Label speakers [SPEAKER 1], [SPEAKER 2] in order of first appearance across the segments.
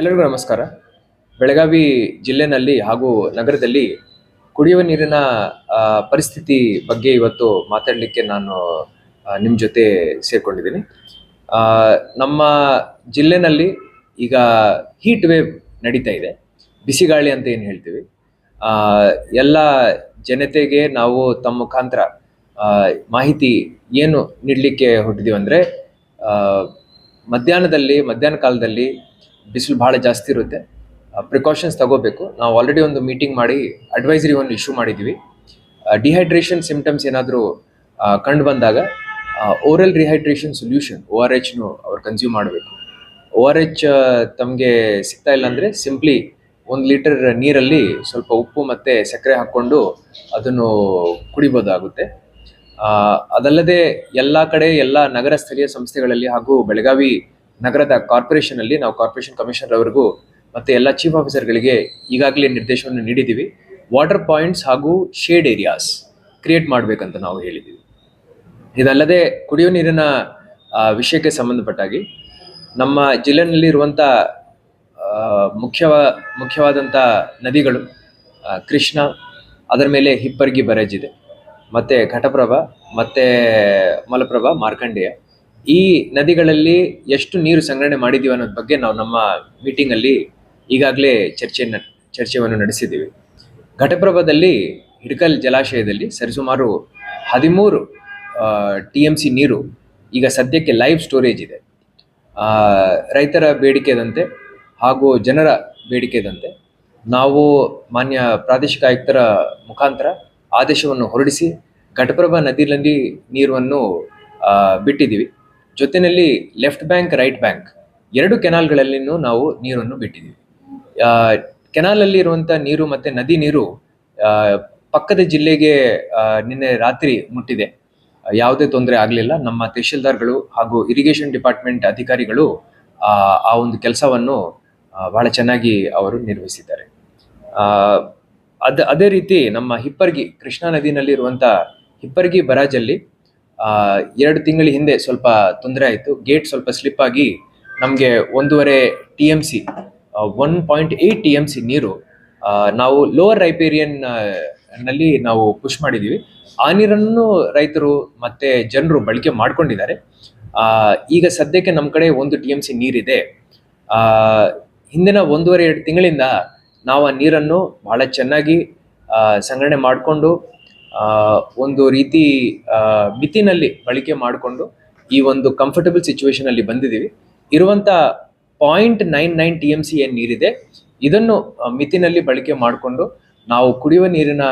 [SPEAKER 1] ಎಲ್ಲರಿಗೂ ನಮಸ್ಕಾರ. ಬೆಳಗಾವಿ ಜಿಲ್ಲೆನಲ್ಲಿ ಹಾಗೂ ನಗರದಲ್ಲಿ ಕುಡಿಯುವ ನೀರಿನ ಪರಿಸ್ಥಿತಿ ಬಗ್ಗೆ ಇವತ್ತು ಮಾತಾಡಲಿಕ್ಕೆ ನಾನು ನಿಮ್ಮ ಜೊತೆ ಸೇರ್ಕೊಂಡಿದ್ದೀನಿ. ನಮ್ಮ ಜಿಲ್ಲೆನಲ್ಲಿ ಈಗ ಹೀಟ್ ವೇವ್ ನಡೀತಾ ಇದೆ, ಬಿಸಿಗಾಳಿ ಅಂತ ಏನು ಹೇಳ್ತೀವಿ. ಎಲ್ಲ ಜನತೆಗೆ ನಾವು ತಮ್ಮ ಮುಖಾಂತರ ಮಾಹಿತಿ ಏನು ನೀಡಲಿಕ್ಕೆ ಹೊರಟಿದ್ದೀವಿ ಅಂದರೆ, ಮಧ್ಯಾಹ್ನ ಕಾಲದಲ್ಲಿ ಬಿಸಿಲು ಭಾಳ ಜಾಸ್ತಿ ಇರುತ್ತೆ, ಪ್ರಿಕಾಷನ್ಸ್ ತಗೋಬೇಕು. ನಾವು ಆಲ್ರೆಡಿ ಒಂದು ಮೀಟಿಂಗ್ ಮಾಡಿ ಅಡ್ವೈಸರಿ ಒಂದು ಇಶ್ಯೂ ಮಾಡಿದ್ದೀವಿ. ಡಿಹೈಡ್ರೇಷನ್ ಸಿಂಪ್ಟಮ್ಸ್ ಏನಾದರೂ ಕಂಡು ಬಂದಾಗ ಓರಲ್ ರಿಹೈಡ್ರೇಷನ್ ಸೊಲ್ಯೂಷನ್ ORH ಅವ್ರು ಕನ್ಸ್ಯೂಮ್ ಮಾಡಬೇಕು. ORH ತಮಗೆ ಸಿಗ್ತಾ ಇಲ್ಲ ಅಂದರೆ ಸಿಂಪ್ಲಿ 1 ಲೀಟರ್ ನೀರಲ್ಲಿ ಸ್ವಲ್ಪ ಉಪ್ಪು ಮತ್ತು ಸಕ್ಕರೆ ಹಾಕ್ಕೊಂಡು ಅದನ್ನು ಕುಡಿಬೋದಾಗುತ್ತೆ. ಅದಲ್ಲದೆ ಎಲ್ಲ ಕಡೆ ಎಲ್ಲ ನಗರ ಸ್ಥಳೀಯ ಸಂಸ್ಥೆಗಳಲ್ಲಿ ಹಾಗೂ ಬೆಳಗಾವಿ ನಗರದ ಕಾರ್ಪೊರೇಷನಲ್ಲಿ ನಾವು ಕಾರ್ಪೊರೇಷನ್ ಕಮಿಷನರ್ ಅವರಿಗೂ ಮತ್ತು ಎಲ್ಲ ಚೀಫ್ ಆಫೀಸರ್ಗಳಿಗೆ ಈಗಾಗಲೇ ನಿರ್ದೇಶನವನ್ನು ನೀಡಿದ್ದೀವಿ. ವಾಟರ್ ಪಾಯಿಂಟ್ಸ್ ಹಾಗೂ ಶೇಡ್ ಏರಿಯಾಸ್ ಕ್ರಿಯೇಟ್ ಮಾಡಬೇಕಂತ ನಾವು ಹೇಳಿದ್ದೀವಿ. ಇದಲ್ಲದೆ ಕುಡಿಯೋ ನೀರಿನ ವಿಷಯಕ್ಕೆ ಸಂಬಂಧಪಟ್ಟಾಗಿ ನಮ್ಮ ಜಿಲ್ಲೆಯಲ್ಲಿ ಇರುವಂಥ ಮುಖ್ಯವಾದಂಥ ನದಿಗಳು ಕೃಷ್ಣ, ಅದರ ಮೇಲೆ ಹಿಪ್ಪರ್ಗಿ ಬರೇಜ್ ಇದೆ, ಮತ್ತು ಘಟಪ್ರಭಾ ಮತ್ತು ಮಲಪ್ರಭಾ, ಮಾರ್ಕಂಡೇಯ. ಈ ನದಿಗಳಲ್ಲಿ ಎಷ್ಟು ನೀರು ಸಂಗ್ರಹಣೆ ಮಾಡಿದ್ದೀವಿ ಅನ್ನೋದ್ರ ಬಗ್ಗೆ ನಾವು ನಮ್ಮ ಮೀಟಿಂಗಲ್ಲಿ ಈಗಾಗಲೇ ಚರ್ಚೆಯನ್ನು ನಡೆಸಿದ್ದೀವಿ. ಘಟಪ್ರಭಾದಲ್ಲಿ ಹಿಡಕಲ್ ಜಲಾಶಯದಲ್ಲಿ ಸರಿಸುಮಾರು 13 TMC ನೀರು ಈಗ ಸದ್ಯಕ್ಕೆ ಲೈವ್ ಸ್ಟೋರೇಜ್ ಇದೆ. ರೈತರ ಬೇಡಿಕೆದಂತೆ ಹಾಗೂ ಜನರ ಬೇಡಿಕೆದಂತೆ ನಾವು ಮಾನ್ಯ ಪ್ರಾದೇಶಿಕ ಆಯುಕ್ತರ ಮುಖಾಂತರ ಆದೇಶವನ್ನು ಹೊರಡಿಸಿ ಘಟಪ್ರಭಾ ನದಿಯಲ್ಲಿ ನೀರನ್ನು ಬಿಟ್ಟಿದ್ದೀವಿ. ಜೊತೆಯಲ್ಲಿ ಲೆಫ್ಟ್ ಬ್ಯಾಂಕ್, ರೈಟ್ ಬ್ಯಾಂಕ್ 2 ಕೆನಾಲ್ಗಳಲ್ಲಿನೂ ನಾವು ನೀರನ್ನು ಬಿಟ್ಟಿದ್ದೀವಿ. ಕೆನಾಲಲ್ಲಿ ಇರುವಂಥ ನೀರು ಮತ್ತು ನದಿ ನೀರು ಪಕ್ಕದ ಜಿಲ್ಲೆಗೆ ನಿನ್ನೆ ರಾತ್ರಿ ಮುಟ್ಟಿದೆ. ಯಾವುದೇ ತೊಂದರೆ ಆಗಲಿಲ್ಲ. ನಮ್ಮ ತಹಶೀಲ್ದಾರ್ಗಳು ಹಾಗೂ ಇರಿಗೇಷನ್ ಡಿಪಾರ್ಟ್ಮೆಂಟ್ ಅಧಿಕಾರಿಗಳು ಆ ಒಂದು ಕೆಲಸವನ್ನು ಬಹಳ ಚೆನ್ನಾಗಿ ಅವರು ನಿರ್ವಹಿಸಿದ್ದಾರೆ. ಅದೇ ರೀತಿ ನಮ್ಮ ಹಿಪ್ಪರ್ಗಿ, ಕೃಷ್ಣಾ ನದಿನಲ್ಲಿರುವಂಥ ಹಿಪ್ಪರ್ಗಿ ಬರಾಜಲ್ಲಿ 2 ತಿಂಗಳ ಹಿಂದೆ ಸ್ವಲ್ಪ ತೊಂದರೆ ಆಯಿತು. ಗೇಟ್ ಸ್ವಲ್ಪ ಸ್ಲಿಪ್ ಆಗಿ ನಮಗೆ 1.5 TMC 1.8 TMC ನೀರು ನಾವು ಲೋವರ್ ರೈಪೇರಿಯನ್ ನಲ್ಲಿ ನಾವು ಪುಷ್ ಮಾಡಿದ್ದೀವಿ. ಆ ನೀರನ್ನು ರೈತರು ಮತ್ತು ಜನರು ಬಳಕೆ ಮಾಡ್ಕೊಂಡಿದ್ದಾರೆ. ಈಗ ಸದ್ಯಕ್ಕೆ ನಮ್ಮ ಕಡೆ 1 TMC ನೀರಿದೆ. ಹಿಂದಿನ 1.5-2 ತಿಂಗಳಿಂದ ನಾವು ಆ ನೀರನ್ನು ಬಹಳ ಚೆನ್ನಾಗಿ ಸಂಗ್ರಹಣೆ ಮಾಡಿಕೊಂಡು ಒಂದು ರೀತಿ ಮಿತಿನಲ್ಲಿ ಬಳಕೆ ಮಾಡಿಕೊಂಡು ಈ ಒಂದು ಕಂಫರ್ಟಬಲ್ ಸಿಚುವೇಶನ್ ಅಲ್ಲಿ ಬಂದಿದ್ದೀವಿ. ಇರುವಂಥ 0.99 TMC ಏನು ನೀರಿದೆ, ಇದನ್ನು ಮಿತಿನಲ್ಲಿ ಬಳಕೆ ಮಾಡಿಕೊಂಡು ನಾವು ಕುಡಿಯುವ ನೀರಿನ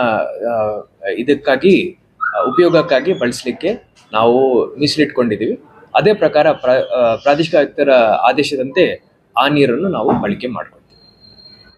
[SPEAKER 1] ಉಪಯೋಗಕ್ಕಾಗಿ ಬಳಸಲಿಕ್ಕೆ ನಾವು ಮೀಸಲಿಟ್ಕೊಂಡಿದ್ದೀವಿ. ಅದೇ ಪ್ರಕಾರ ಪ್ರಾದೇಶಿಕ ಆಯುಕ್ತರ ಆದೇಶದಂತೆ ಆ ನೀರನ್ನು ನಾವು ಬಳಕೆ ಮಾಡ್ತೀವಿ.